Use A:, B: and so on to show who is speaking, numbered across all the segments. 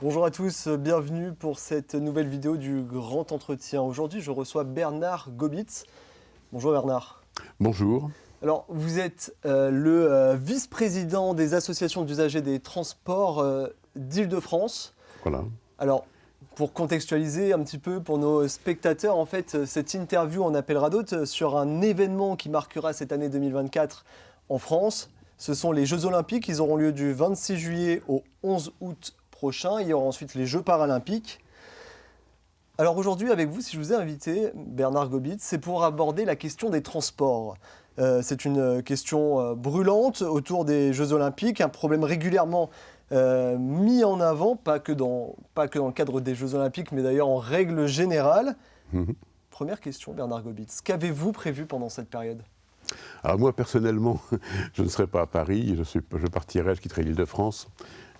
A: Bonjour à tous, bienvenue pour cette nouvelle vidéo du Grand Entretien. Aujourd'hui, je reçois Bernard Gobitz. Bonjour Bernard.
B: Bonjour.
A: Alors, vous êtes le vice-président des associations d'usagers des transports d'Île-de-France.
B: Voilà.
A: Alors, pour contextualiser un petit peu pour nos spectateurs, en fait, cette interview en appellera d'autres sur un événement qui marquera cette année 2024 en France. Ce sont les Jeux Olympiques, ils auront lieu du 26 juillet au 11 août prochain. Il y aura ensuite les Jeux Paralympiques. Alors aujourd'hui, avec vous, si je vous ai invité, Bernard Gobitz, c'est pour aborder la question des transports. C'est une question brûlante autour des Jeux Olympiques, un problème régulièrement mis en avant, pas que dans le cadre des Jeux Olympiques, mais d'ailleurs en règle générale. Première question, Bernard Gobitz, qu'avez-vous prévu pendant cette période ?
B: Alors moi, personnellement, je ne serai pas à Paris, je partirai, je quitterai l'Île-de-France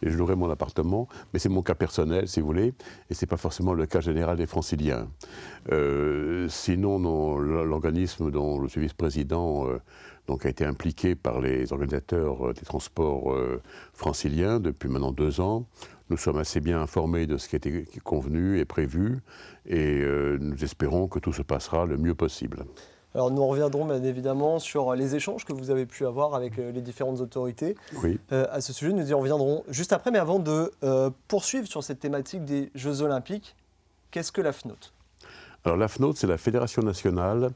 B: et je louerai mon appartement, mais c'est mon cas personnel, si vous voulez, et ce n'est pas forcément le cas général des Franciliens. Sinon, l'organisme dont je suis vice-président a été impliqué par les organisateurs des transports franciliens depuis maintenant 2 ans. Nous sommes assez bien informés de ce qui a été convenu et prévu, et nous espérons que tout se passera le mieux possible.
A: Alors nous reviendrons bien évidemment sur les échanges que vous avez pu avoir avec les différentes autorités.
B: Oui.
A: À ce sujet, nous y reviendrons juste après, mais avant de poursuivre sur cette thématique des Jeux Olympiques, qu'est-ce que la FNOT ?
B: Alors la FNOT, c'est la Fédération nationale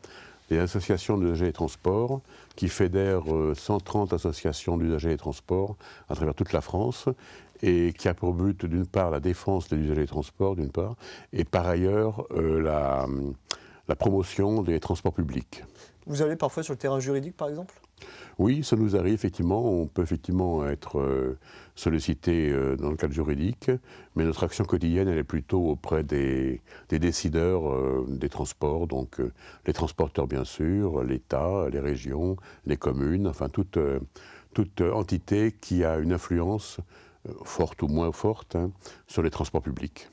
B: des associations d'usagers des transports, qui fédère 130 associations d'usagers des transports à travers toute la France, et qui a pour but d'une part la défense des usagers des transports, d'une part, et par ailleurs la promotion des transports publics.
A: Vous allez parfois sur le terrain juridique, par exemple ?
B: Oui, ça nous arrive effectivement. On peut effectivement être sollicité dans le cadre juridique, mais notre action quotidienne, elle est plutôt auprès des décideurs des transports, donc les transporteurs bien sûr, l'État, les régions, les communes, enfin toute entité qui a une influence forte ou moins forte sur les transports publics.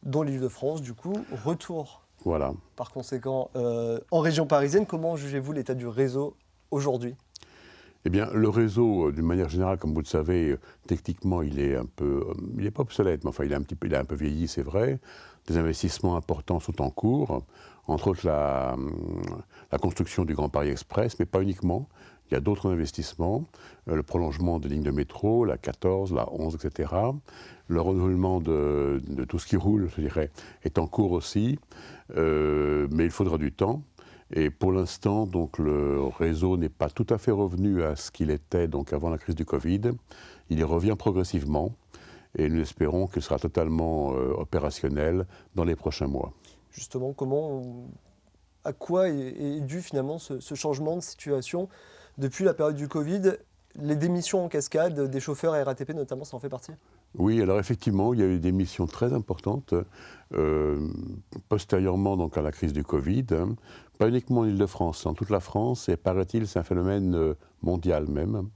A: Dans l'Île-de-France, du coup, retour.
B: Voilà.
A: Par conséquent, en région parisienne, comment jugez-vous l'état du réseau aujourd'hui ?
B: Eh bien, le réseau, d'une manière générale, comme vous le savez, techniquement, il est pas obsolète, mais enfin, il a un peu vieilli, c'est vrai. Des investissements importants sont en cours, entre autres la construction du Grand Paris Express, mais pas uniquement. Il y a d'autres investissements, le prolongement des lignes de métro, la 14, la 11, etc. Le renouvellement de tout ce qui roule, je dirais, est en cours aussi, mais il faudra du temps. Et pour l'instant, donc, le réseau n'est pas tout à fait revenu à ce qu'il était donc, avant la crise du Covid. Il y revient progressivement et nous espérons qu'il sera totalement opérationnel dans les prochains mois.
A: Justement, à quoi est dû finalement ce changement de situation depuis la période du Covid ? Les démissions en cascade des chauffeurs à RATP notamment, ça en fait partie ?
B: Oui, alors effectivement, il y a eu des missions très importantes postérieurement donc, à la crise du Covid, pas uniquement en Île-de-France, en toute la France, et paraît-il, c'est un phénomène mondial même.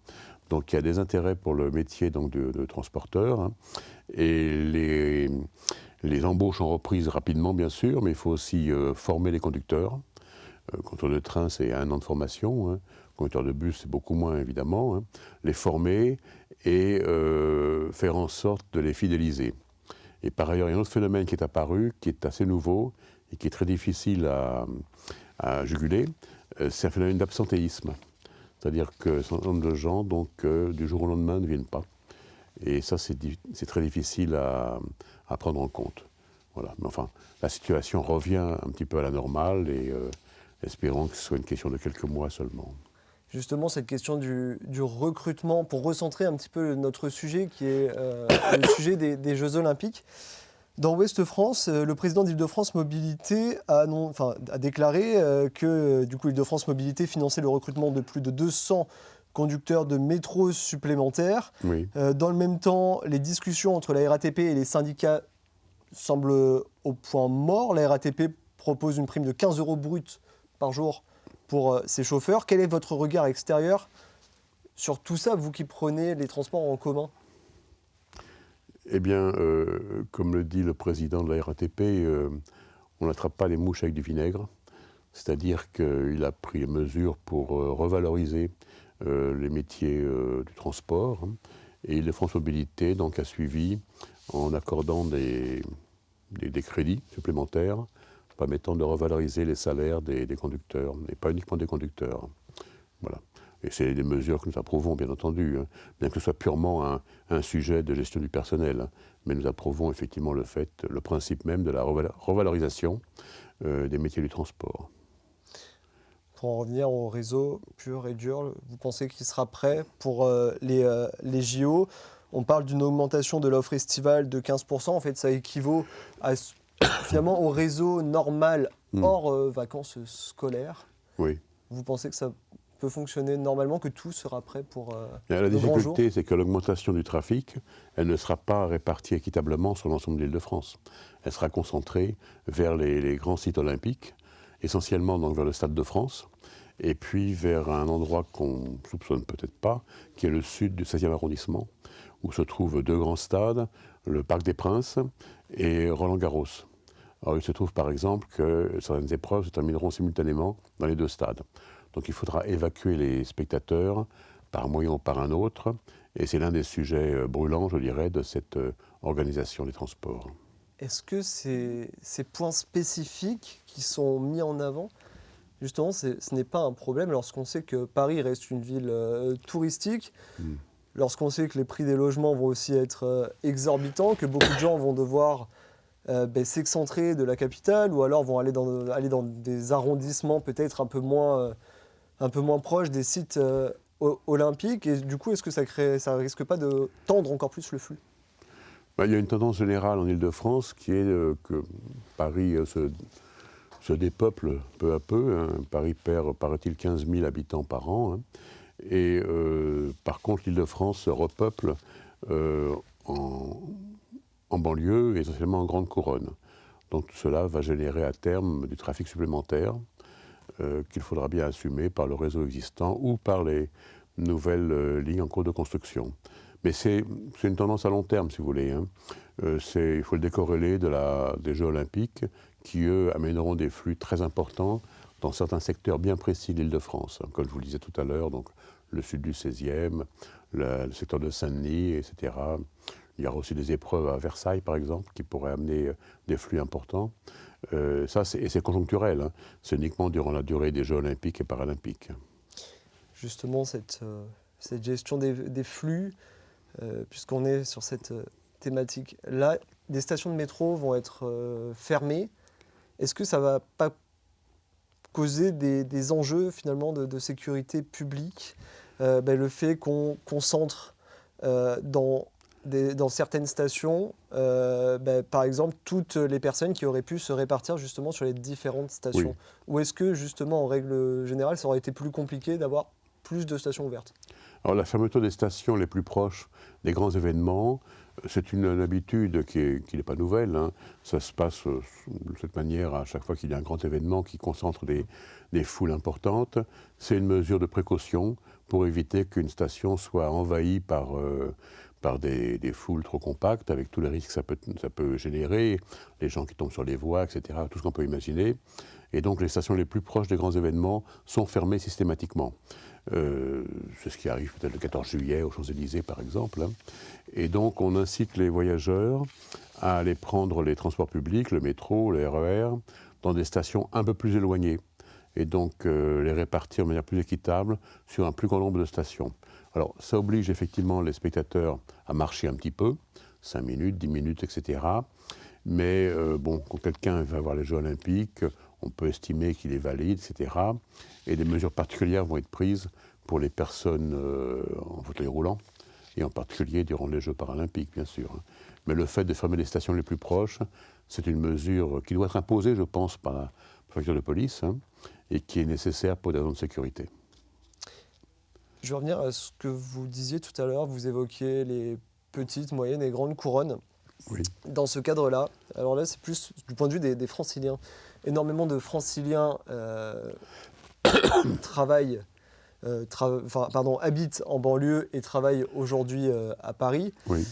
B: Donc il y a des intérêts pour le métier donc, de transporteur, et les embauches ont repris rapidement, bien sûr, mais il faut aussi former les conducteurs. Conducteur de train, c'est 1 an de formation. Conducteur de bus, c'est beaucoup moins, évidemment. Les former et faire en sorte de les fidéliser. Et par ailleurs, il y a un autre phénomène qui est apparu, qui est assez nouveau et qui est très difficile à juguler. C'est un phénomène d'absentéisme. C'est-à-dire que un certain nombre de gens, donc, du jour au lendemain, ne viennent pas. Et ça, c'est très difficile à prendre en compte. Voilà. Mais enfin, la situation revient un petit peu à la normale et espérons que ce soit une question de quelques mois seulement.
A: Justement, cette question du recrutement, pour recentrer un petit peu notre sujet, qui est le sujet des Jeux Olympiques. Dans Ouest France, le président d'Île-de-France Mobilité a déclaré que du coup, Île-de-France Mobilité finançait le recrutement de plus de 200 conducteurs de métro supplémentaires.
B: Oui.
A: Dans le même temps, les discussions entre la RATP et les syndicats semblent au point mort. La RATP propose une prime de 15 € brut par jour pour ces chauffeurs. Quel est votre regard extérieur sur tout ça, vous qui prenez les transports en commun ?
B: Eh bien, comme le dit le président de la RATP, on n'attrape pas les mouches avec du vinaigre. C'est-à-dire qu'il a pris mesure pour revaloriser les métiers du transport. Et Île-de-France Mobilité donc, a suivi en accordant des crédits supplémentaires permettant de revaloriser les salaires des conducteurs, et pas uniquement des conducteurs. Voilà. Et c'est des mesures que nous approuvons, bien entendu, hein, bien que ce soit purement un sujet de gestion du personnel. Hein, mais nous approuvons effectivement le principe même de la revalorisation des métiers du transport.
A: Pour en revenir au réseau pur et dur, vous pensez qu'il sera prêt pour les JO? On parle d'une augmentation de l'offre estivale de 15%. En fait, ça équivaut finalement au réseau normal hors vacances scolaires.
B: Oui.
A: Vous pensez que ça peut fonctionner normalement, que tout sera prêt pour
B: la difficulté, c'est que l'augmentation du trafic, elle ne sera pas répartie équitablement sur l'ensemble de l'Île-de-France. Elle sera concentrée vers les grands sites olympiques, essentiellement donc vers le Stade de France, et puis vers un endroit qu'on ne soupçonne peut-être pas, qui est le sud du 16e arrondissement, où se trouvent 2 grands stades, le Parc des Princes et Roland-Garros. Alors il se trouve par exemple que certaines épreuves se termineront simultanément dans les 2 stades. Donc il faudra évacuer les spectateurs par un moyen ou par un autre, et c'est l'un des sujets brûlants, je dirais, de cette organisation des transports.
A: Est-ce que ces points spécifiques qui sont mis en avant, justement, ce n'est pas un problème lorsqu'on sait que Paris reste une ville touristique, lorsqu'on sait que les prix des logements vont aussi être exorbitants, que beaucoup de gens vont devoir s'excentrer de la capitale ou alors vont aller dans des arrondissements peut-être un peu moins proches des sites olympiques. Et du coup, est-ce que ça risque pas de tendre encore plus le flux?
B: Il y a une tendance générale en Île-de-France qui est que Paris se dépeuple peu à peu. Hein. Paris perd, paraît-il, 15 000 habitants par an. Hein. Et par contre, l'Île-de-France se repeuple en banlieue, et essentiellement en grande couronne. Donc tout cela va générer à terme du trafic supplémentaire qu'il faudra bien assumer par le réseau existant ou par les nouvelles lignes en cours de construction. Mais c'est une tendance à long terme, si vous voulez. Hein. Il faut le décorréler des Jeux Olympiques qui, eux, amèneront des flux très importants dans certains secteurs bien précis de l'Île-de-France. Hein, comme je vous le disais tout à l'heure, donc le sud du 16e, le secteur de Saint-Denis, etc. Il y aura aussi des épreuves à Versailles, par exemple, qui pourraient amener des flux importants. C'est conjoncturel. Hein. C'est uniquement durant la durée des Jeux Olympiques et Paralympiques.
A: Justement, cette gestion des flux, puisqu'on est sur cette thématique-là, des stations de métro vont être fermées. Est-ce que ça ne va pas causer des enjeux finalement de sécurité publique, le fait qu'on concentre dans certaines stations, par exemple, toutes les personnes qui auraient pu se répartir justement sur les différentes stations? Oui. Ou est-ce que justement, en règle générale, ça aurait été plus compliqué d'avoir plus de stations ouvertes?
B: Alors la fermeture des stations les plus proches des grands événements, c'est une habitude qui n'est pas nouvelle. Hein. Ça se passe de cette manière à chaque fois qu'il y a un grand événement qui concentre des foules importantes. C'est une mesure de précaution pour éviter qu'une station soit envahie par des foules trop compactes, avec tous les risques que ça peut générer, les gens qui tombent sur les voies, etc., tout ce qu'on peut imaginer. Et donc les stations les plus proches des grands événements sont fermées systématiquement. C'est ce qui arrive peut-être le 14 juillet aux Champs-Élysées, par exemple. Hein. Et donc on incite les voyageurs à aller prendre les transports publics, le métro, le RER, dans des stations un peu plus éloignées. Et donc les répartir de manière plus équitable sur un plus grand nombre de stations. Alors, ça oblige effectivement les spectateurs à marcher un petit peu, 5 minutes, 10 minutes, etc. Mais quand quelqu'un va voir les Jeux Olympiques, on peut estimer qu'il est valide, etc. Et des mesures particulières vont être prises pour les personnes en fauteuil roulant, et en particulier durant les Jeux Paralympiques, bien sûr. Mais le fait de fermer les stations les plus proches, c'est une mesure qui doit être imposée, je pense, par la préfecture de police, hein, et qui est nécessaire pour des raisons de sécurité.
A: Je vais revenir à ce que vous disiez tout à l'heure. Vous évoquiez les petites, moyennes et grandes couronnes.
B: Oui.
A: Dans ce cadre-là, alors là, c'est plus du point de vue des Franciliens. Énormément de Franciliens habitent en banlieue et travaillent aujourd'hui à Paris.
B: Oui.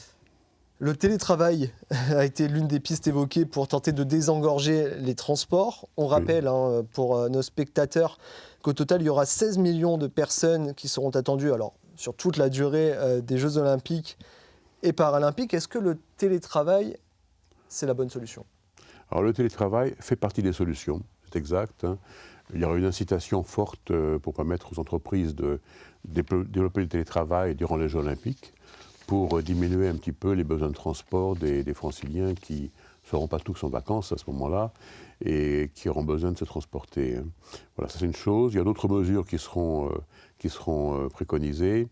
A: Le télétravail a été l'une des pistes évoquées pour tenter de désengorger les transports. On rappelle pour nos spectateurs qu'au total, il y aura 16 millions de personnes qui seront attendues sur toute la durée des Jeux Olympiques et paralympiques. Est-ce que le télétravail, c'est la bonne solution?
B: Alors le télétravail fait partie des solutions, c'est exact. Il y aura une incitation forte pour permettre aux entreprises de développer le télétravail durant les Jeux olympiques pour diminuer un petit peu les besoins de transport des franciliens qui ne seront pas tous en vacances à ce moment-là et qui auront besoin de se transporter. Voilà, ça c'est une chose. Il y a d'autres mesures qui seront préconisées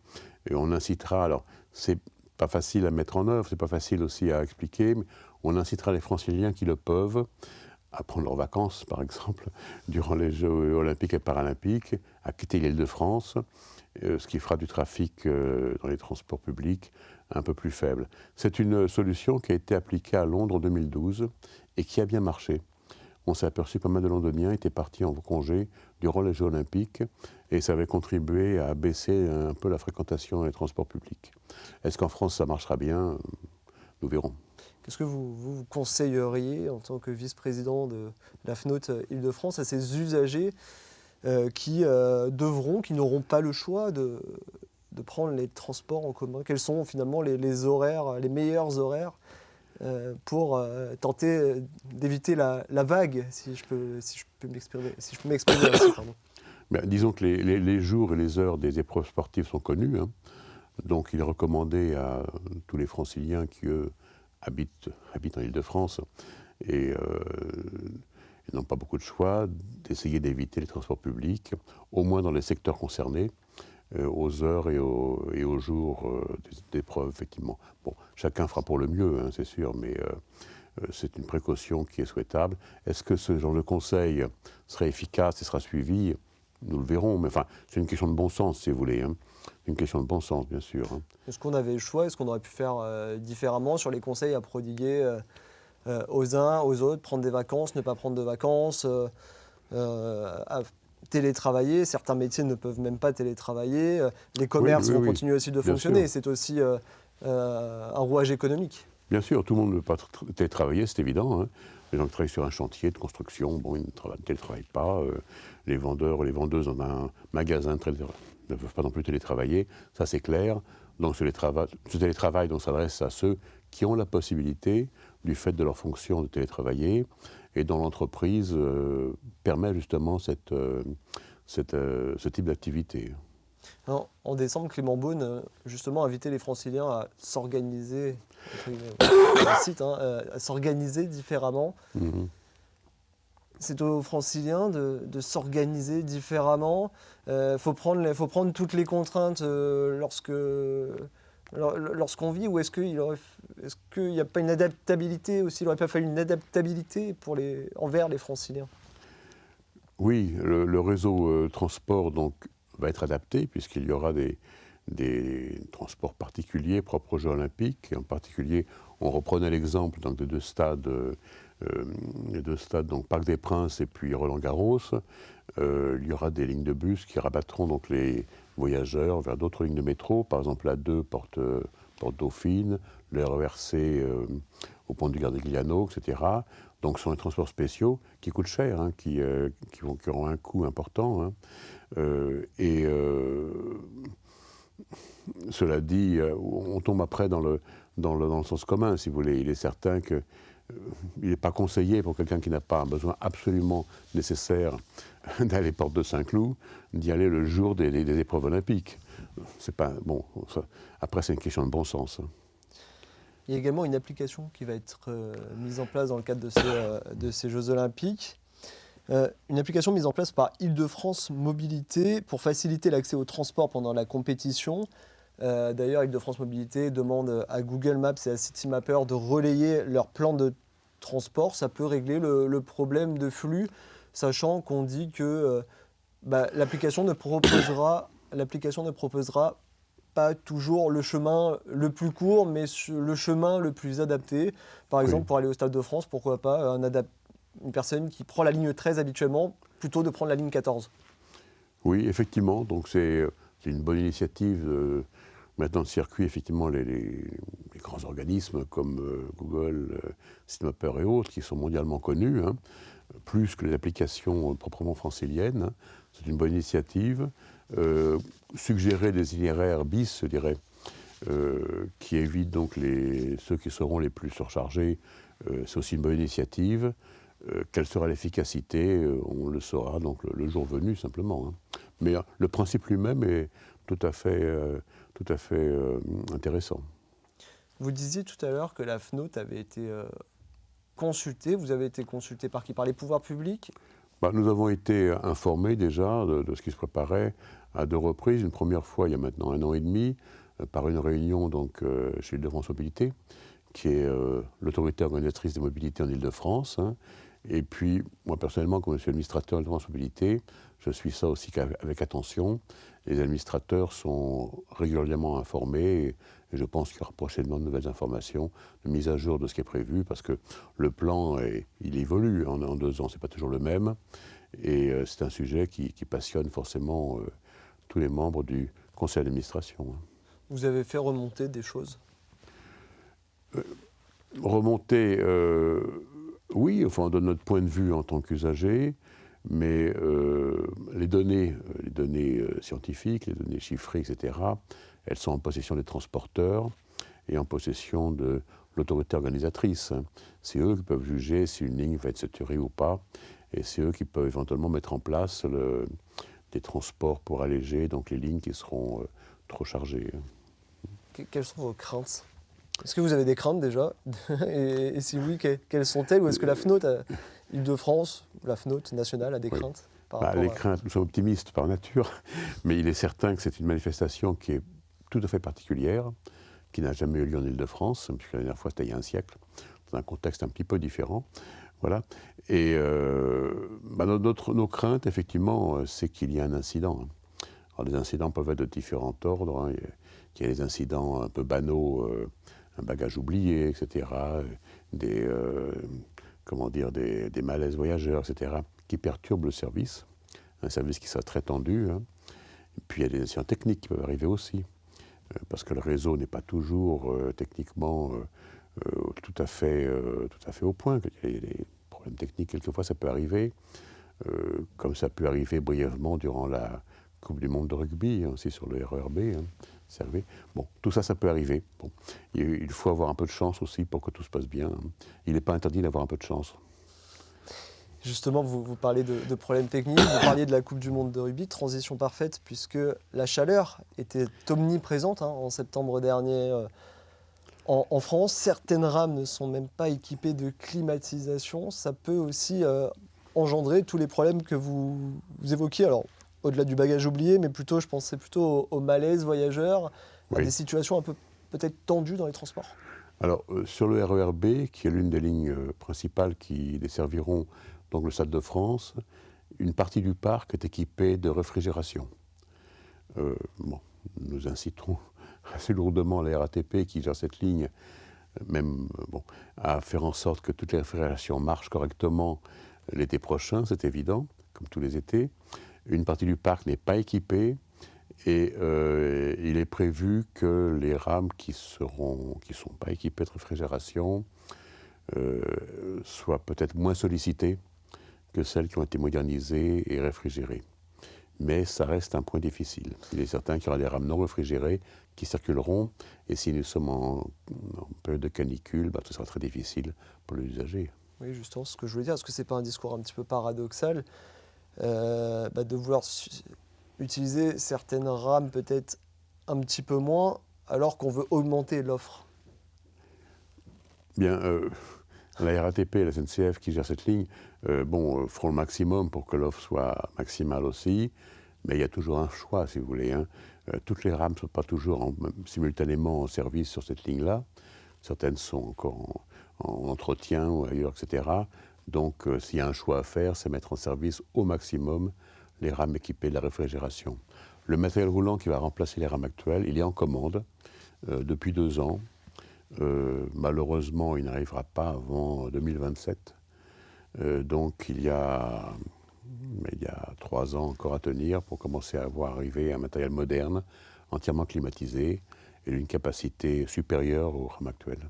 B: et on incitera, alors c'est pas facile à mettre en œuvre, c'est pas facile aussi à expliquer, mais on incitera les franciliens qui le peuvent à prendre leurs vacances, par exemple, durant les Jeux olympiques et paralympiques, à quitter l'Île-de-France, ce qui fera du trafic dans les transports publics un peu plus faible. C'est une solution qui a été appliquée à Londres en 2012 et qui a bien marché. On s'est aperçu que pas mal de Londoniens étaient partis en congé durant les Jeux olympiques et ça avait contribué à baisser un peu la fréquentation des transports publics. Est-ce qu'en France ça marchera bien? Nous verrons.
A: Qu'est-ce que vous conseilleriez en tant que vice-président de la FNOT Île-de-France à ces usagers qui n'auront pas le choix de prendre les transports en commun? Quels sont finalement les horaires, les meilleurs horaires pour tenter d'éviter la vague, si je peux m'exprimer ainsi, pardon.
B: Ben, disons que les jours et les heures des épreuves sportives sont connus, hein. Donc il est recommandé à tous les franciliens qui, eux, habitent en Île-de-France et n'ont pas beaucoup de choix, d'essayer d'éviter les transports publics, au moins dans les secteurs concernés, aux heures et aux jours d'épreuve, effectivement. Bon, chacun fera pour le mieux, hein, c'est sûr, mais c'est une précaution qui est souhaitable. Est-ce que ce genre de conseil serait efficace et sera suivi? Nous le verrons, mais enfin, c'est une question de bon sens, si vous voulez, hein. Une question de bon sens, bien sûr, hein.
A: Est-ce qu'on avait le choix? Est-ce qu'on aurait pu faire différemment sur les conseils à prodiguer aux uns, aux autres, prendre des vacances, ne pas prendre de vacances, à télétravailler? Certains métiers ne peuvent même pas télétravailler. Les commerces vont continuer aussi de fonctionner. C'est aussi un rouage économique.
B: Bien sûr, tout le monde ne veut pas télétravailler, c'est évident, hein. Les gens qui travaillent sur un chantier de construction, bon, ils ne télétravaillent pas. Les vendeurs ou les vendeuses dans un magasin ne peuvent pas non plus télétravailler, ça c'est clair. Donc ce télétravail donc, s'adresse à ceux qui ont la possibilité, du fait de leur fonction, de télétravailler, et dont l'entreprise permet justement ce type d'activité.
A: Alors, en décembre, Clément Beaune, justement, invitait les franciliens à s'organiser, à s'organiser différemment.
B: Mmh.
A: C'est aux franciliens de s'organiser différemment. Faut prendre toutes les contraintes lorsqu'on vit, ou est-ce qu'il n'y a pas une adaptabilité aussi? Il n'aurait pas fallu une adaptabilité envers les franciliens?
B: Oui, le réseau transport donc, va être adapté puisqu'il y aura des transports particuliers propres aux Jeux olympiques. Et en particulier, on reprenait l'exemple donc, des deux stades, donc Parc des Princes et puis Roland-Garros. Il y aura des lignes de bus qui rabattront donc, les voyageurs vers d'autres lignes de métro, par exemple la 2 porte Dauphine, le RERC au pont du Gardigliano, etc. Donc ce sont les transports spéciaux qui coûtent cher, hein, qui auront un coût important, hein. Cela dit, on tombe après dans le sens commun, si vous voulez. Il est certain qu'il n'est pas conseillé pour quelqu'un qui n'a pas un besoin absolument nécessaire d'aller porte de Saint-Cloud, d'y aller le jour des épreuves olympiques. C'est pas, bon, après, c'est une question de bon sens.
A: Il y a également une application qui va être mise en place dans le cadre de ces Jeux olympiques. Une application mise en place par Île-de-France Mobilité pour faciliter l'accès au transport pendant la compétition. D'ailleurs, Île-de-France Mobilité demande à Google Maps et à Citymapper de relayer leur plan de transport. Ça peut régler le problème de flux, sachant qu'on dit que l'application ne proposera pas toujours le chemin le plus court, mais le chemin le plus adapté. Par exemple, pour aller au Stade de France, pourquoi pas une personne qui prend la ligne 13 habituellement, plutôt de prendre la ligne 14.
B: Oui, effectivement. Donc c'est une bonne initiative. Maintenant, le circuit, effectivement, les grands organismes comme Google, Citymapper et autres, qui sont mondialement connus, hein, plus que les applications proprement franciliennes, hein. C'est une bonne initiative. Suggérer des itinéraires bis, je dirais, qui évite donc ceux qui seront les plus surchargés. C'est aussi une bonne initiative. Quelle sera l'efficacité, on le saura donc le jour venu simplement. Hein. Mais le principe lui-même est tout à fait intéressant.
A: Vous disiez tout à l'heure que la FNOT avait été consultée. Vous avez été consulté par qui? Par les pouvoirs publics?
B: Nous avons été informés déjà de ce qui se préparait à 2 reprises. Une première fois, il y a maintenant 1 an et demi, par une réunion donc, chez Île-de-France Mobilité, qui est l'autorité organisatrice des mobilités en Île-de-France. Hein. Et puis, moi personnellement, comme je suis administrateur d'Île-de-France Mobilité, je suis ça aussi avec attention. Les administrateurs sont régulièrement informés et je pense qu'il y aura prochainement de nouvelles informations, de mise à jour de ce qui est prévu, parce que le plan, il évolue en 2 ans, ce n'est pas toujours le même. Et c'est un sujet qui passionne forcément tous les membres du conseil d'administration.
A: Vous avez fait remonter des choses?
B: Remonter, oui, enfin, de notre point de vue en tant qu'usager, mais les données scientifiques, les données chiffrées, etc., elles sont en possession des transporteurs et en possession de l'autorité organisatrice. C'est eux qui peuvent juger si une ligne va être saturée ou pas, et c'est eux qui peuvent éventuellement mettre en place des transports pour alléger donc, les lignes qui seront trop chargées.
A: Quelles sont vos craintes? Est-ce que vous avez des craintes déjà? et si oui, quelles sont-elles? Ou est-ce que la FNOT, Île-de-France, la FNOT nationale, a des craintes par rapport
B: les craintes, nous sommes optimistes par nature, mais il est certain que c'est une manifestation qui est tout à fait particulière, qui n'a jamais eu lieu en Île-de-France, puisque la dernière fois c'était il y a un siècle, dans un contexte un petit peu différent. Voilà. Et nos craintes, effectivement, c'est qu'il y ait un incident. Alors, les incidents peuvent être de différents ordres. Hein. Il y a des incidents un peu banaux, un bagage oublié, etc., des malaises voyageurs, etc., qui perturbent le service, un service qui sera très tendu. Hein. Et puis il y a des incidents techniques qui peuvent arriver aussi, parce que le réseau n'est pas toujours techniquement tout à fait au point. Il y a des problèmes techniques, quelquefois ça peut arriver, comme ça peut arriver brièvement durant la Coupe du Monde de rugby, hein, aussi sur le RERB. Hein. Bon, tout ça, ça peut arriver. Bon, il faut avoir un peu de chance aussi pour que tout se passe bien. Il n'est pas interdit d'avoir un peu de chance.
A: Justement, vous parlez de problèmes techniques, vous parliez de la Coupe du Monde de rugby, transition parfaite, puisque la chaleur était omniprésente en septembre dernier en France. Certaines rames ne sont même pas équipées de climatisation. Ça peut aussi engendrer tous les problèmes que vous évoquiez. Alors, au-delà du bagage oublié, mais plutôt, je pensais plutôt au malaise voyageurs, à des situations un peu peut-être tendues dans les transports.
B: Alors, sur le RERB, qui est l'une des lignes principales qui desserviront donc le Stade de France, une partie du parc est équipée de réfrigération. Nous incitons assez lourdement la RATP qui gère cette ligne, à faire en sorte que toutes les réfrigérations marchent correctement l'été prochain, c'est évident, comme tous les étés. Une partie du parc n'est pas équipée et il est prévu que les rames qui ne sont pas équipées de réfrigération soient peut-être moins sollicitées que celles qui ont été modernisées et réfrigérées. Mais ça reste un point difficile. Il est certain qu'il y aura des rames non réfrigérées qui circuleront et si nous sommes en période de canicule, ce sera très difficile pour les usagers.
A: Oui, justement, ce que je voulais dire, est-ce que ce n'est pas un discours un petit peu paradoxal de vouloir utiliser certaines rames peut-être un petit peu moins, alors qu'on veut augmenter l'offre?
B: Bien, la RATP et la SNCF qui gèrent cette ligne feront le maximum pour que l'offre soit maximale aussi, mais il y a toujours un choix, si vous voulez. Hein. Toutes les rames ne sont pas toujours simultanément en service sur cette ligne-là. Certaines sont encore en entretien ou ailleurs, etc. Donc, s'il y a un choix à faire, c'est mettre en service au maximum les rames équipées de la réfrigération. Le matériel roulant qui va remplacer les rames actuelles, il est en commande depuis 2 ans. Malheureusement, il n'arrivera pas avant 2027. Donc, il y a 3 ans encore à tenir pour commencer à voir arriver un matériel moderne, entièrement climatisé et d'une capacité supérieure aux rames actuelles.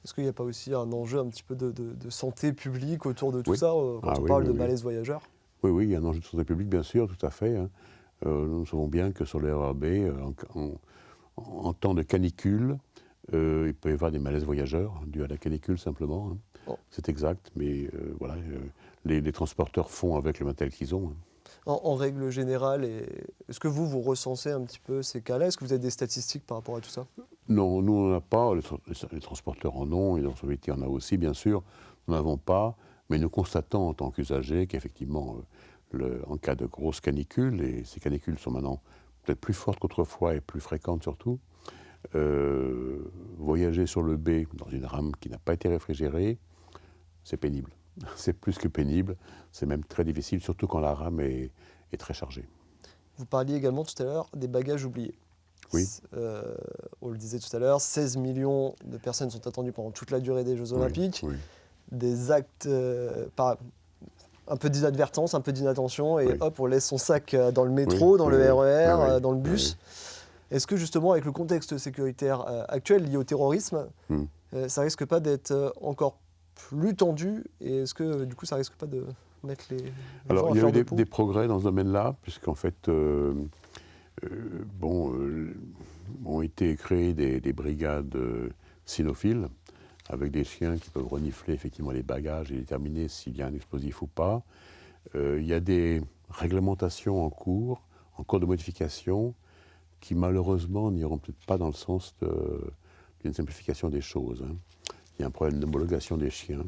A: Est-ce qu'il n'y a pas aussi un enjeu un petit peu de santé publique autour de tout ça, quand on
B: oui,
A: parle de malaise voyageur?
B: Oui, il y a un enjeu de santé publique, bien sûr, tout à fait. Hein. Nous savons bien que sur le RERB, en temps de canicule, il peut y avoir des malaises voyageurs dus à la canicule simplement.
A: Oh.
B: C'est exact, mais voilà, les transporteurs font avec le matériel qu'ils ont.
A: En règle générale, est-ce que vous recensez un petit peu ces cas-là? Est-ce que vous avez des statistiques par rapport à tout ça?
B: Non, nous on n'en a pas, les transporteurs en ont, et dans métier en a aussi bien sûr, nous n'en avons pas, mais nous constatons en tant qu'usagers qu'effectivement, en cas de grosses canicules, et ces canicules sont maintenant peut-être plus fortes qu'autrefois et plus fréquentes surtout, voyager sur le B dans une rame qui n'a pas été réfrigérée, c'est pénible. C'est plus que pénible, c'est même très difficile, surtout quand la rame est très chargée.
A: Vous parliez également tout à l'heure des bagages oubliés.
B: Oui.
A: On le disait tout à l'heure, 16 millions de personnes sont attendues pendant toute la durée des Jeux Olympiques.
B: Oui.
A: Des actes, un peu d'inadvertance, un peu d'inattention, et hop, on laisse son sac dans le métro, dans le RER, dans le bus. Est-ce que justement, avec le contexte sécuritaire actuel lié au terrorisme, ça risque pas d'être encore plus tendu, et est-ce que du coup ça risque pas de mettre les
B: Alors
A: gens à
B: il y a
A: fleur
B: eu
A: de peau?
B: des progrès dans ce domaine-là, puisqu'en fait ont été créées des brigades cynophiles avec des chiens qui peuvent renifler effectivement les bagages et déterminer s'il y a un explosif ou pas. Il y a des réglementations en cours de modification, qui malheureusement n'iront peut-être pas dans le sens d'une simplification des choses. Il y a un problème d'homologation des chiens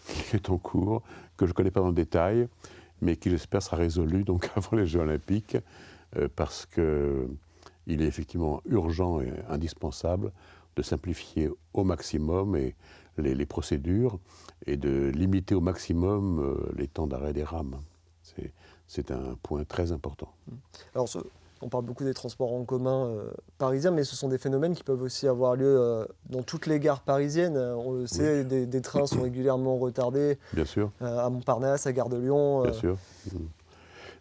B: qui est en cours, que je ne connais pas dans le détail, mais qui j'espère sera résolu donc avant les Jeux Olympiques, parce qu'il est effectivement urgent et indispensable de simplifier au maximum les procédures et de limiter au maximum les temps d'arrêt des rames. C'est un point très important.
A: Alors, on parle beaucoup des transports en commun parisiens, mais ce sont des phénomènes qui peuvent aussi avoir lieu dans toutes les gares parisiennes. On le sait, des trains sont régulièrement retardés.
B: Bien sûr.
A: À Montparnasse, à Gare de Lyon,
B: Bien sûr.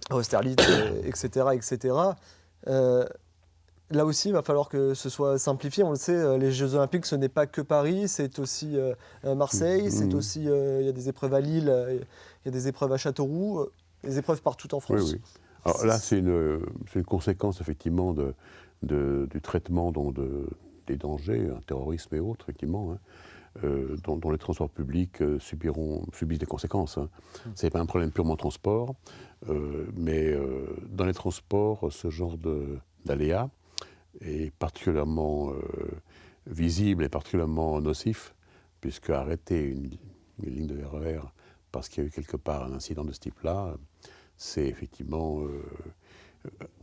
A: à Austerlitz, etc. etc. Là aussi, il va falloir que ce soit simplifié. On le sait, les Jeux Olympiques, ce n'est pas que Paris, c'est aussi Marseille, c'est aussi, il y a des épreuves à Lille, il y a des épreuves à Châteauroux, des épreuves partout en France.
B: Oui. Alors là, c'est une conséquence effectivement du traitement des dangers, terrorisme et autres, effectivement, dont les transports publics subissent des conséquences. Ce n'est pas un problème purement transport, mais dans les transports, ce genre d'aléas est particulièrement visible et particulièrement nocif, puisque arrêter une ligne de RER parce qu'il y a eu quelque part un incident de ce type-là, c'est effectivement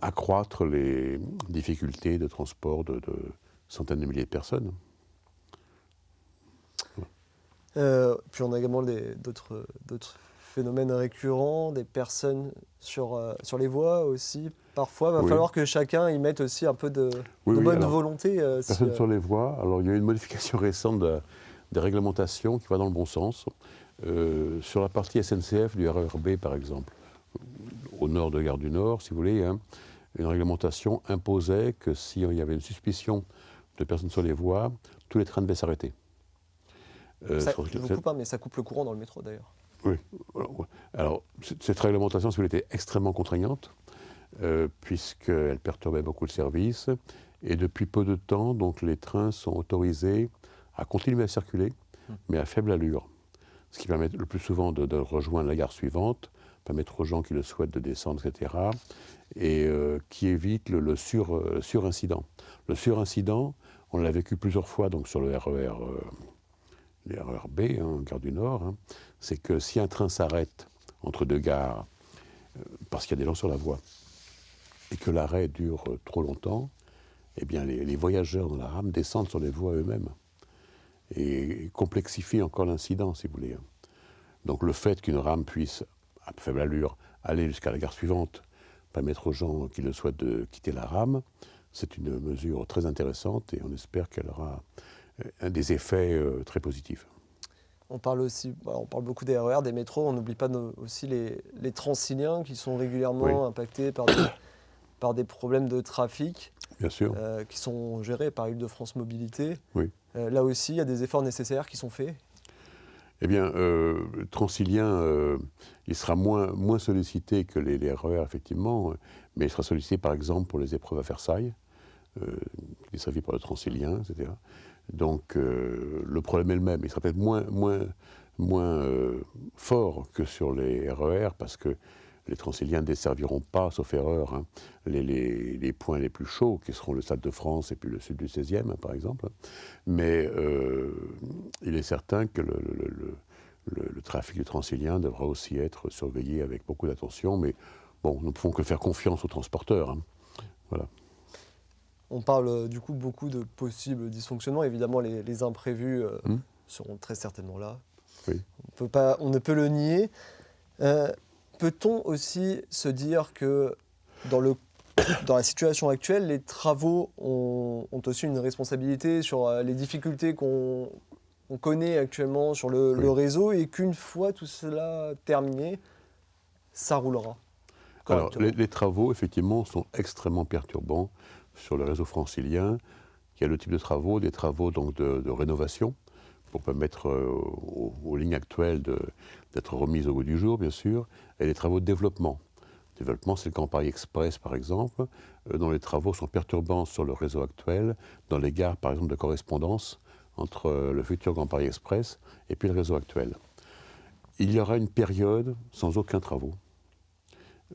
B: accroître les difficultés de transport de centaines de milliers de personnes.
A: Puis on a également d'autres phénomènes récurrents, des personnes sur les voies aussi. Parfois, il va falloir que chacun y mette aussi un peu de bonne volonté.
B: Personnes sur les voies. Alors, il y a eu une modification récente des réglementations qui va dans le bon sens. Sur la partie SNCF du RER B, par exemple, au nord de Gare du Nord, si vous voulez, une réglementation imposait que s'il y avait une suspicion de personnes sur les voies, tous les trains devaient s'arrêter.
A: Je vous coupe pas, mais ça coupe le courant dans le métro d'ailleurs.
B: Oui. Alors, cette réglementation, si vous voulez, était extrêmement contraignante, puisqu'elle perturbait beaucoup le service. Et depuis peu de temps, donc, les trains sont autorisés à continuer à circuler, mais à faible allure. Ce qui permet le plus souvent de rejoindre la gare suivante, permettre aux gens qui le souhaitent de descendre, etc. Et qui évite le surincident. Le surincident, on l'a vécu plusieurs fois donc, sur le RER B, Gare du Nord, c'est que si un train s'arrête entre deux gares, parce qu'il y a des gens sur la voie, et que l'arrêt dure trop longtemps, eh bien les voyageurs dans la rame descendent sur les voies eux-mêmes et complexifient encore l'incident, si vous voulez. Donc le fait qu'une rame puisse, à faible allure, aller jusqu'à la gare suivante, permettre aux gens qui le souhaitent de quitter la rame, c'est une mesure très intéressante et on espère qu'elle aura des effets très positifs.
A: On parle beaucoup des RER, des métros, on n'oublie pas aussi les Transiliens qui sont régulièrement impactés par des problèmes de trafic.
B: Bien sûr.
A: Qui sont gérés par Île-de-France Mobilité.
B: Oui.
A: Là aussi, il y a des efforts nécessaires qui sont faits.
B: Eh bien, le Transilien, il sera moins sollicité que les RER, effectivement, mais il sera sollicité, par exemple, pour les épreuves à Versailles, desservi par le Transilien, etc. Donc le problème est le même. Il sera peut-être moins fort que sur les RER parce que les Transiliens ne desserviront pas, sauf erreur, hein, les points les plus chauds, qui seront le Stade de France et puis le sud du 16e, hein, par exemple. Mais il est certain que le trafic du Transilien devra aussi être surveillé avec beaucoup d'attention. Mais bon, nous ne pouvons que faire confiance aux transporteurs. Hein. Voilà.
A: On parle du coup beaucoup de possibles dysfonctionnements. Évidemment, les imprévus seront très certainement là.
B: Oui.
A: On ne peut le nier. Peut-on aussi se dire que dans la situation actuelle, les travaux ont aussi une responsabilité sur les difficultés qu'on connaît actuellement sur le réseau et qu'une fois tout cela terminé, ça roulera correctement?
B: Alors, les travaux, effectivement, sont extrêmement perturbants sur le réseau francilien. Il y a le type de travaux, des travaux donc, de rénovation, pour permettre aux lignes actuelles d'être remises au goût du jour, bien sûr, et des travaux de développement. Le développement, c'est le Grand Paris Express, par exemple, dont les travaux sont perturbants sur le réseau actuel, dans les gares, par exemple, de correspondance entre le futur Grand Paris Express et puis le réseau actuel. Il y aura une période sans aucun travaux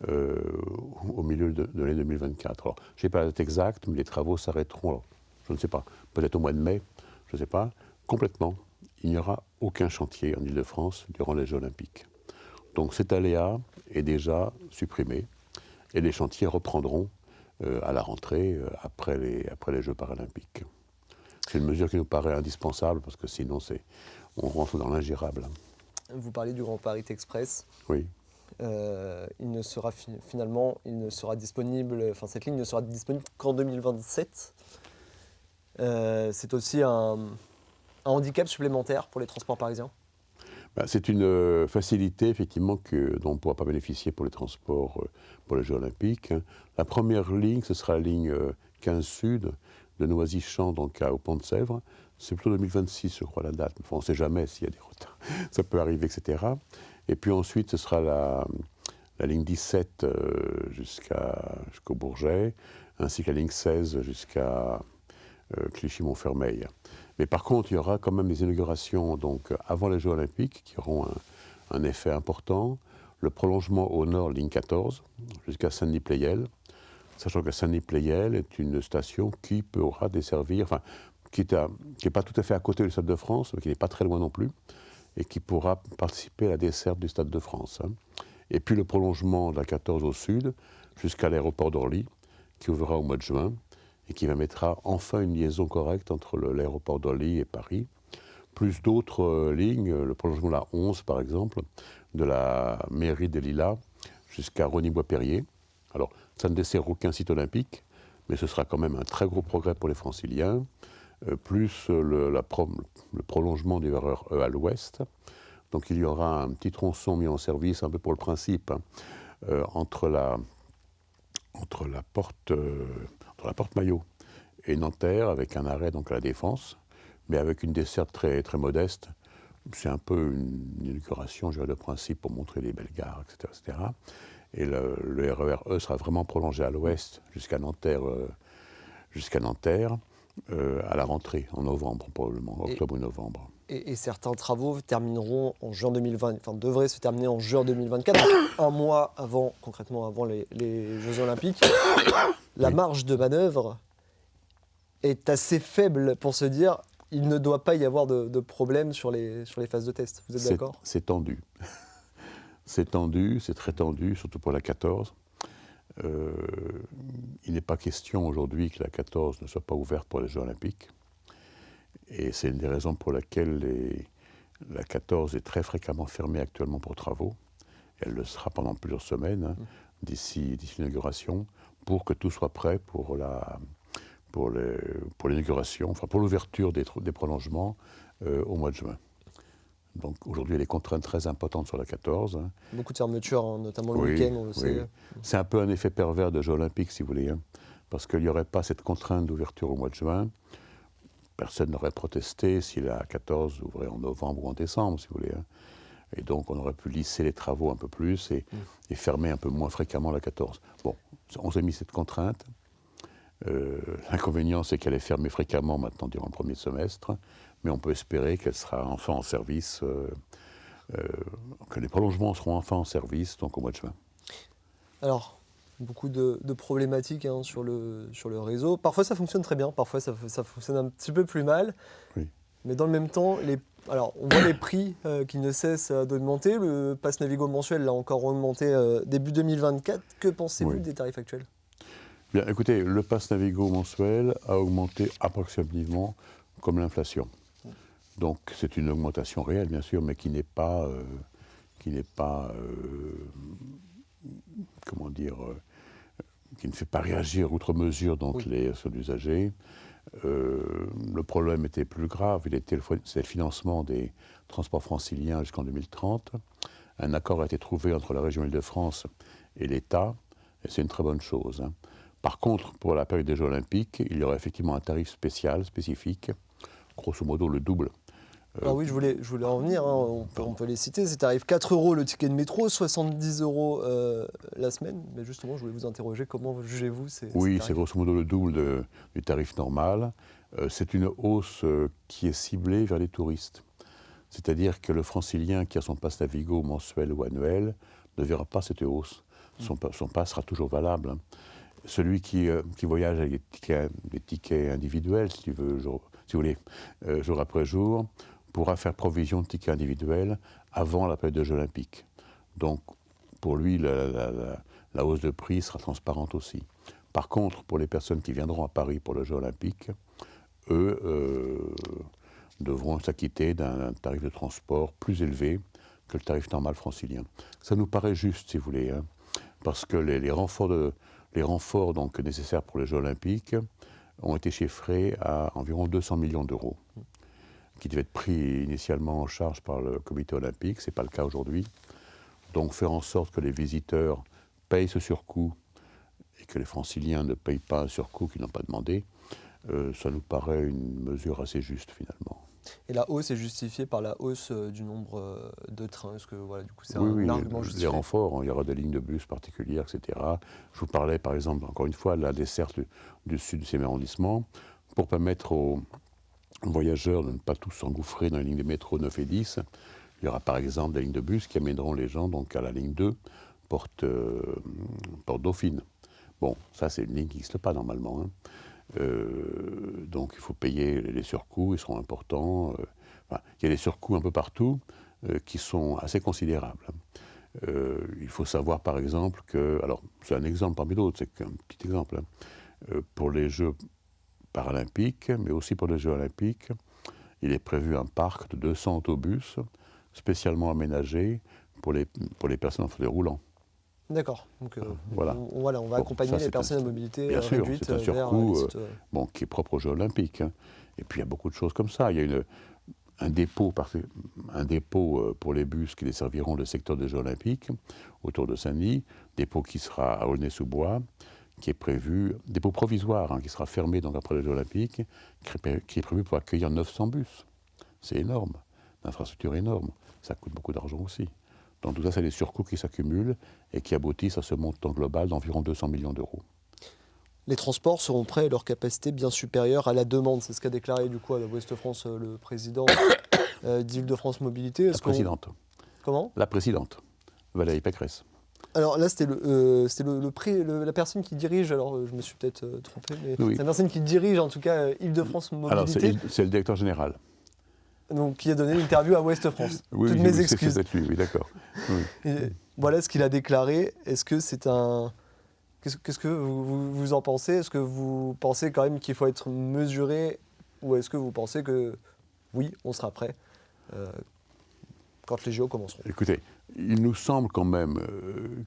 B: au milieu de l'année 2024. Alors, je n'ai pas la date exacte, mais les travaux s'arrêteront, alors, je ne sais pas, peut-être au mois de mai, je ne sais pas, complètement. Il n'y aura aucun chantier en Île-de-France durant les Jeux Olympiques. Donc cet aléa est déjà supprimé et les chantiers reprendront à la rentrée après les Jeux paralympiques. C'est une mesure qui nous paraît indispensable parce que sinon on rentre dans l'ingérable.
A: Vous parlez du Grand Paris Express.
B: Oui.
A: Il ne sera disponible, enfin cette ligne ne sera disponible qu'en 2027. C'est aussi un handicap supplémentaire pour les transports parisiens.
B: C'est une facilité, effectivement, dont on ne pourra pas bénéficier pour les transports pour les Jeux Olympiques. La première ligne, ce sera la ligne 15 Sud, de Noisy-Champs donc au Pont de Sèvres. C'est plutôt 2026, je crois, la date. Enfin, on ne sait jamais s'il y a des retards. Ça peut arriver, etc. Et puis ensuite, ce sera la ligne 17 jusqu'au Bourget, ainsi que la ligne 16 jusqu'à Clichy-Montfermeil. Mais par contre, il y aura quand même des inaugurations donc, avant les Jeux Olympiques qui auront un effet important. Le prolongement au nord, ligne 14, jusqu'à Saint-Denis-Pleyel, sachant que Saint-Denis-Pleyel est une station qui pourra desservir, enfin, qui n'est pas tout à fait à côté du Stade de France, mais qui n'est pas très loin non plus, et qui pourra participer à la desserte du Stade de France. Hein. Et puis le prolongement de la 14 au sud, jusqu'à l'aéroport d'Orly, qui ouvrira au mois de juin, et qui permettra enfin une liaison correcte entre l'aéroport d'Orly et Paris, plus d'autres lignes, le prolongement de la 11 par exemple, de la mairie des Lilas jusqu'à Rosny-Bois-Perrier. Alors, ça ne dessert aucun site olympique, mais ce sera quand même un très gros progrès pour les Franciliens, plus le prolongement du RER E à l'ouest. Donc il y aura un petit tronçon mis en service, un peu pour le principe, hein, entre la porte Maillot et Nanterre, avec un arrêt donc à la Défense, mais avec une desserte très, très modeste. C'est un peu une inauguration, je dirais, de principe pour montrer les belles gares, etc. etc. Et le RER E sera vraiment prolongé à l'ouest jusqu'à Nanterre, à la rentrée, en novembre probablement, octobre ou novembre.
A: Et certains travaux termineront en juin 2020, enfin devraient se terminer en juin 2024, donc un mois avant, concrètement avant les Jeux Olympiques. La marge de manœuvre est assez faible pour se dire il ne doit pas y avoir de problème sur les phases de test. Vous êtes d'accord ?
B: C'est tendu. C'est tendu, c'est très tendu, surtout pour la 14. Il n'est pas question aujourd'hui que la 14 ne soit pas ouverte pour les Jeux Olympiques. Et c'est une des raisons pour lesquelles la 14 est très fréquemment fermée actuellement pour travaux. Elle le sera pendant plusieurs semaines, hein, d'ici l'inauguration, pour que tout soit prêt pour l'inauguration, enfin pour l'ouverture des prolongements au mois de juin. Donc aujourd'hui, il y a des contraintes très importantes sur la 14. Hein.
A: Beaucoup de fermetures, hein, notamment le week-end, on le sait.
B: C'est un peu un effet pervers de Jeux Olympiques, si vous voulez, hein, parce qu'il n'y aurait pas cette contrainte d'ouverture au mois de juin. Personne n'aurait protesté si la 14 ouvrait en novembre ou en décembre, si vous voulez. Hein. Et donc, on aurait pu lisser les travaux un peu plus et fermer un peu moins fréquemment la 14. Bon, on s'est mis cette contrainte. L'inconvénient, c'est qu'elle est fermée fréquemment maintenant durant le premier semestre, mais on peut espérer qu'elle sera enfin en service, que les prolongements seront enfin en service, donc au mois de juin.
A: Alors, beaucoup de problématiques hein, sur le réseau. Parfois, ça fonctionne très bien, parfois, ça fonctionne un petit peu plus mal.
B: Oui.
A: Mais dans le même temps, alors, on voit les prix qui ne cessent d'augmenter. Le pass Navigo mensuel l'a encore augmenté début 2024. Que pensez-vous des tarifs actuels ?
B: Bien, écoutez, le pass Navigo mensuel a augmenté approximativement comme l'inflation. Donc c'est une augmentation réelle, bien sûr, mais qui n'est pas, comment dire, qui ne fait pas réagir outre mesure donc les usagers. Le problème était plus grave, c'est le financement des transports franciliens jusqu'en 2030. Un accord a été trouvé entre la région Île-de-France et l'État, et c'est une très bonne chose. Hein. Par contre, pour la période des Jeux Olympiques, il y aura effectivement un tarif spécial, spécifique, grosso modo le double.
A: Ah oui, je voulais en venir, hein, on peut les citer. C'est tarif 4 € le ticket de métro, 70 € la semaine. Mais justement, je voulais vous interroger, comment jugez-vous ces
B: Oui,
A: tarifs ?
B: c'est grosso modo le double du tarif normal. C'est une hausse qui est ciblée vers les touristes. C'est-à-dire que le francilien qui a son pass Navigo mensuel ou annuel ne verra pas cette hausse. Son pass sera toujours valable. Hein. Celui qui voyage avec des tickets individuels, si vous voulez, jour après jour, pourra faire provision de tickets individuels avant la période des Jeux Olympiques. Donc, pour lui, la hausse de prix sera transparente aussi. Par contre, pour les personnes qui viendront à Paris pour les Jeux Olympiques, eux devront s'acquitter d'un tarif de transport plus élevé que le tarif normal francilien. Ça nous paraît juste, si vous voulez, hein, parce que les renforts donc, nécessaires pour les Jeux Olympiques ont été chiffrés à environ 200 millions d'euros, qui devaient être pris initialement en charge par le comité olympique. Ce n'est pas le cas aujourd'hui. Donc faire en sorte que les visiteurs payent ce surcoût et que les franciliens ne payent pas un surcoût qu'ils n'ont pas demandé, ça nous paraît une mesure assez juste finalement.
A: Et la hausse est justifiée par la hausse du nombre de trains. Est-ce que voilà, du coup, c'est
B: Oui,
A: un argument justifié ?
B: les renforts, il y aura des lignes de bus particulières, etc. Je vous parlais par exemple, encore une fois, de la desserte du sud du 7e arrondissement, pour permettre aux voyageurs de ne pas tous s'engouffrer dans les lignes de métro 9 et 10. Il y aura par exemple des lignes de bus qui amèneront les gens donc, à la ligne 2, porte Dauphine. Bon, ça c'est une ligne qui n'existe pas normalement. Hein. Donc il faut payer les surcoûts, ils seront importants. Il y a des surcoûts un peu partout qui sont assez considérables. Il faut savoir par exemple que, alors c'est un exemple parmi d'autres, c'est qu'un petit exemple, hein, pour les Jeux paralympiques, mais aussi pour les Jeux olympiques, il est prévu un parc de 200 autobus spécialement aménagés pour les personnes en fauteuil roulant.
A: D'accord. Donc
B: voilà.
A: On va accompagner les personnes à mobilité
B: bien sûr,
A: réduite
B: c'est un surcoût
A: vers les sites,
B: qui est propre aux Jeux Olympiques. Hein. Et puis il y a beaucoup de choses comme ça. Il y a un dépôt pour les bus qui desserviront le secteur des Jeux Olympiques autour de Saint-Denis, dépôt qui sera à Aulnay-sous-Bois, qui est prévu, dépôt provisoire, hein, qui sera fermé donc après les Jeux Olympiques, qui est prévu pour accueillir 900 bus. C'est énorme, l'infrastructure est énorme. Ça coûte beaucoup d'argent aussi. Donc tout ça, c'est des surcoûts qui s'accumulent et qui aboutissent à ce montant global d'environ 200 millions d'euros.
A: Les transports seront prêts et leur capacité bien supérieure à la demande. C'est ce qu'a déclaré du coup à Ouest France le président d'Île-de-France Mobilité.
B: La présidente.
A: Comment ?
B: La présidente, Valérie Pécresse.
A: Alors là, c'était la personne qui dirige, alors je me suis peut-être trompé, mais
B: oui.
A: c'est la personne qui dirige en tout cas Île-de-France Mobilité.
B: Alors c'est le directeur général.
A: Donc, qui a donné l'interview à Ouest France.
B: Oui,
A: Toutes mes excuses.
B: C'est lui, oui, d'accord. Oui.
A: Et voilà ce qu'il a déclaré. Est-ce que c'est un... Qu'est-ce que vous en pensez ? Est-ce que vous pensez quand même qu'il faut être mesuré, ou est-ce que vous pensez que oui, on sera prêt quand les JO commenceront ?
B: Écoutez, il nous semble quand même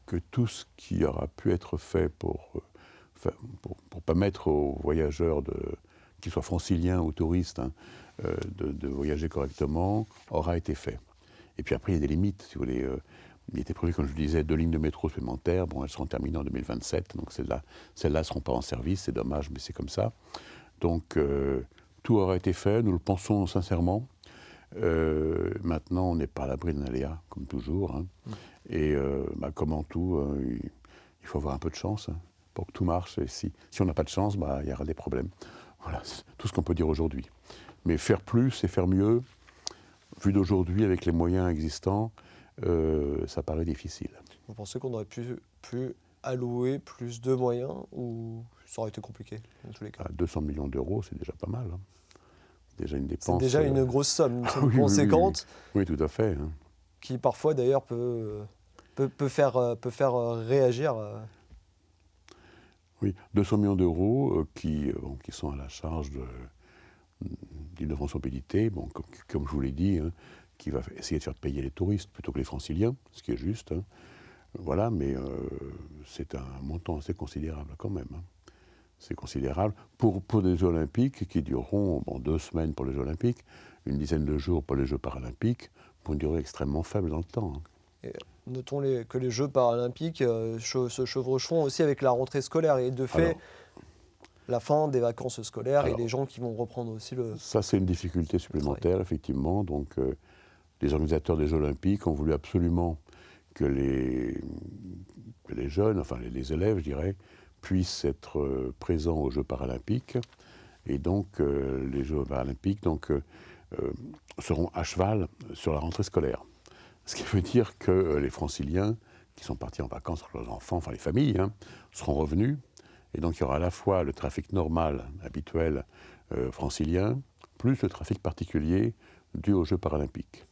B: que tout ce qui aura pu être fait pour permettre aux voyageurs, qu'ils soient franciliens ou touristes, hein, de voyager correctement, aura été fait. Et puis après, il y a des limites, si vous voulez. Il était prévu, comme je le disais, 2 lignes de métro supplémentaires. Bon, elles seront terminées en 2027, donc celles-là ne seront pas en service, c'est dommage, mais c'est comme ça. Donc, tout aura été fait, nous le pensons sincèrement. Maintenant, on n'est pas à l'abri d'un aléa, comme toujours. Hein. Et comme en tout, il faut avoir un peu de chance. Hein. pour que tout marche. Et si on n'a pas de chance, il y aura des problèmes. Voilà, c'est tout ce qu'on peut dire aujourd'hui. Mais faire plus et faire mieux, vu d'aujourd'hui avec les moyens existants, ça paraît difficile.
A: Vous pensez qu'on aurait pu allouer plus de moyens ou ça aurait été compliqué dans tous les cas?
B: 200 millions d'euros, c'est déjà pas mal. Hein. Déjà une dépense.
A: C'est déjà une grosse somme, une somme
B: oui,
A: conséquente.
B: Oui, tout à fait. Hein.
A: Qui parfois d'ailleurs peut faire réagir.
B: Oui, 200 millions d'euros qui sont à la charge d'Île-de-France Mobilité, comme je vous l'ai dit, hein, qui va essayer de faire payer les touristes plutôt que les franciliens, ce qui est juste. Hein. Voilà, mais c'est un montant assez considérable quand même. Hein. C'est considérable pour des Jeux Olympiques qui dureront 2 semaines pour les Jeux Olympiques, une dizaine de jours pour les Jeux Paralympiques, pour une durée extrêmement faible dans le temps. Hein.
A: Et notons que les Jeux Paralympiques se chevaucheront aussi avec la rentrée scolaire et de fait la fin des vacances scolaires et les gens qui vont reprendre aussi le...
B: Ça, c'est une difficulté supplémentaire, effectivement. Donc, les organisateurs des Jeux Olympiques ont voulu absolument que les jeunes, enfin les élèves, je dirais, puissent être présents aux Jeux Paralympiques. Et donc, les Jeux Paralympiques seront à cheval sur la rentrée scolaire. Ce qui veut dire que les franciliens, qui sont partis en vacances avec leurs enfants, enfin les familles, hein, seront revenus. Et donc, il y aura à la fois le trafic normal, habituel, francilien, plus le trafic particulier dû aux Jeux Paralympiques.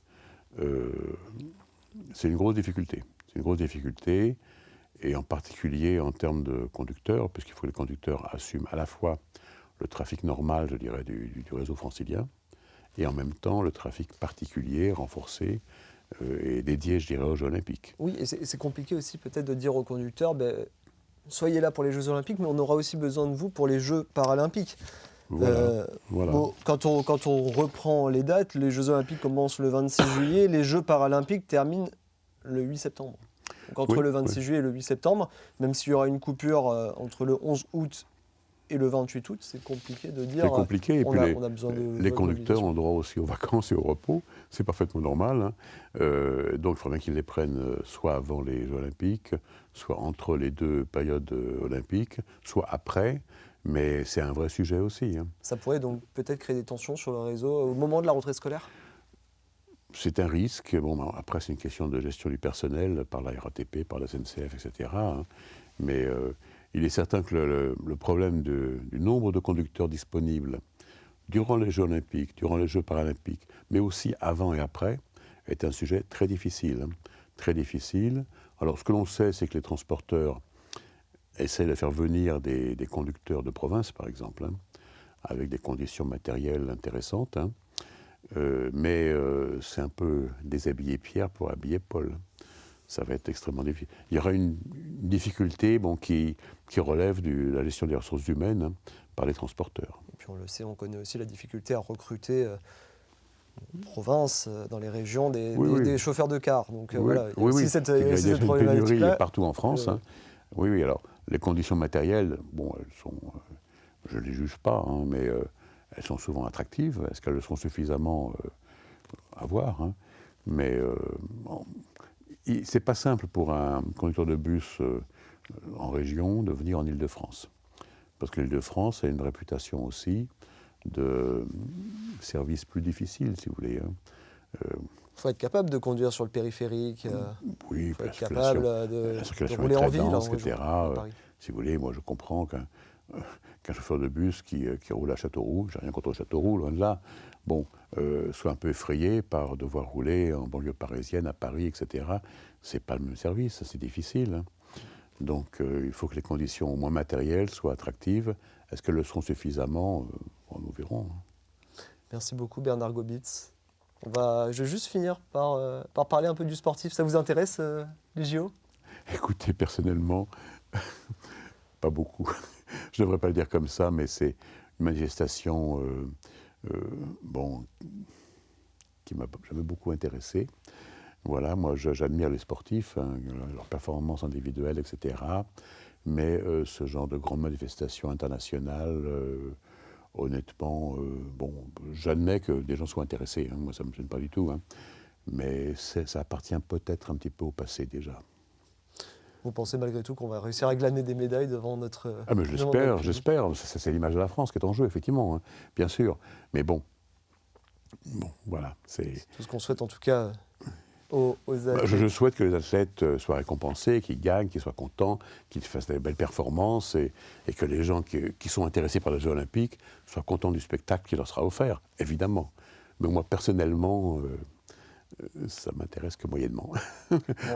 B: C'est une grosse difficulté. C'est une grosse difficulté, et en particulier en termes de conducteurs, puisqu'il faut que les conducteurs assument à la fois le trafic normal, je dirais, du réseau francilien, et en même temps le trafic particulier, renforcé, et dédié, je dirais, aux Jeux Olympiques.
A: Oui, et c'est compliqué aussi peut-être de dire aux conducteurs, soyez là pour les Jeux Olympiques, mais on aura aussi besoin de vous pour les Jeux Paralympiques.
B: Voilà.
A: Bon, quand on reprend les dates, les Jeux Olympiques commencent le 26 juillet, les Jeux Paralympiques terminent le 8 septembre. Donc entre le 26 juillet et le 8 septembre, même s'il y aura une coupure entre le 11 août et le 28 août, c'est compliqué de dire.
B: C'est compliqué, et puis
A: on a besoin de
B: les conducteurs ont droit aussi aux vacances et au repos, c'est parfaitement normal. Hein. Donc il faudrait bien qu'ils les prennent soit avant les Jeux Olympiques, soit entre les 2 périodes olympiques, soit après. Mais c'est un vrai sujet aussi. Hein.
A: Ça pourrait donc peut-être créer des tensions sur le réseau au moment de la rentrée scolaire?
B: C'est un risque. Bon, après, c'est une question de gestion du personnel par la RATP, par la SNCF, etc. Hein. Mais il est certain que le problème du nombre de conducteurs disponibles durant les Jeux Olympiques, durant les Jeux Paralympiques, mais aussi avant et après, est un sujet très difficile. Hein. Très difficile. Alors, ce que l'on sait, c'est que les transporteurs essaie de faire venir des conducteurs de province, par exemple, hein, avec des conditions matérielles intéressantes. Hein. Mais c'est un peu déshabiller Pierre pour habiller Paul. Ça va être extrêmement difficile. Il y aura une difficulté qui relève de la gestion des ressources humaines, hein, par les transporteurs.
A: Et puis on le sait, on connaît aussi la difficulté à recruter en province, dans les régions, des chauffeurs de car. Donc voilà, il y a aussi cette
B: pénurie partout en France. Hein. Oui, alors les conditions matérielles, elles sont, je ne les juge pas, hein, mais elles sont souvent attractives. Est-ce qu'elles le sont suffisamment à voir, hein. Mais c'est pas simple pour un conducteur de bus en région de venir en Île-de-France. Parce que l'Île-de-France a une réputation aussi de service plus difficile, si vous voulez. Hein.
A: Il faut être capable de conduire sur le périphérique,
B: oui,
A: faut être capable de rouler en ville,
B: etc. Si vous voulez, moi je comprends qu'un chauffeur de bus qui roule à Châteauroux, j'ai rien contre Châteauroux, loin de là, soit un peu effrayé par devoir rouler en banlieue parisienne, à Paris, etc. C'est pas le même service, c'est difficile. Hein. Donc il faut que les conditions au moins matérielles soient attractives. Est-ce qu'elles le seront suffisamment? Nous verrons. Hein.
A: Merci beaucoup Bernard Gobitz. Je vais juste finir par parler un peu du sportif. Ça vous intéresse, les JO?
B: Écoutez, personnellement, pas beaucoup. Je ne devrais pas le dire comme ça, mais c'est une manifestation qui m'a jamais beaucoup intéressé. Voilà, moi j'admire les sportifs, hein, leurs performances individuelles, etc. Mais ce genre de grande manifestation internationale, honnêtement, j'admets que des gens soient intéressés, hein, moi ça ne me gêne pas du tout, hein, mais ça appartient peut-être un petit peu au passé déjà.
A: vous pensez malgré tout qu'on va réussir à glaner des médailles devant notre...
B: Ah mais
A: devant notre public.
B: j'espère. C'est l'image de la France qui est en jeu, effectivement, hein, bien sûr. Mais bon, voilà.
A: C'est tout ce qu'on souhaite en tout cas aux athlètes.
B: Je souhaite que les athlètes soient récompensés, qu'ils gagnent, qu'ils soient contents, qu'ils fassent des belles performances et que les gens qui sont intéressés par les Jeux Olympiques soient contents du spectacle qui leur sera offert, évidemment. Mais moi, personnellement, ça m'intéresse que moyennement.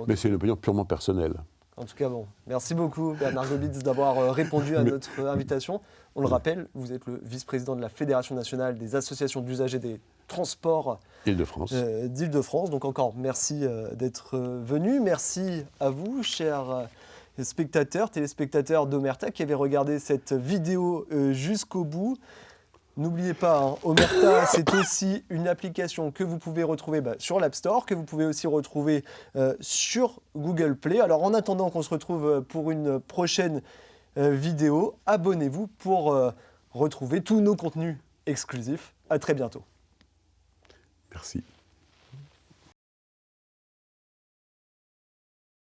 B: Mais c'est une opinion purement personnelle.
A: En tout cas, merci beaucoup Bernard Gobitz d'avoir répondu à notre invitation. On le rappelle, vous êtes le vice-président de la Fédération nationale des associations d'usagers des transports d'Île-de-France. Donc encore merci d'être venu. Merci à vous, chers spectateurs, téléspectateurs d'Omerta qui avaient regardé cette vidéo jusqu'au bout. N'oubliez pas, Omerta, c'est aussi une application que vous pouvez retrouver sur l'App Store, que vous pouvez aussi retrouver sur Google Play. Alors en attendant qu'on se retrouve pour une prochaine vidéo, abonnez-vous pour retrouver tous nos contenus exclusifs. À très bientôt.
B: Merci.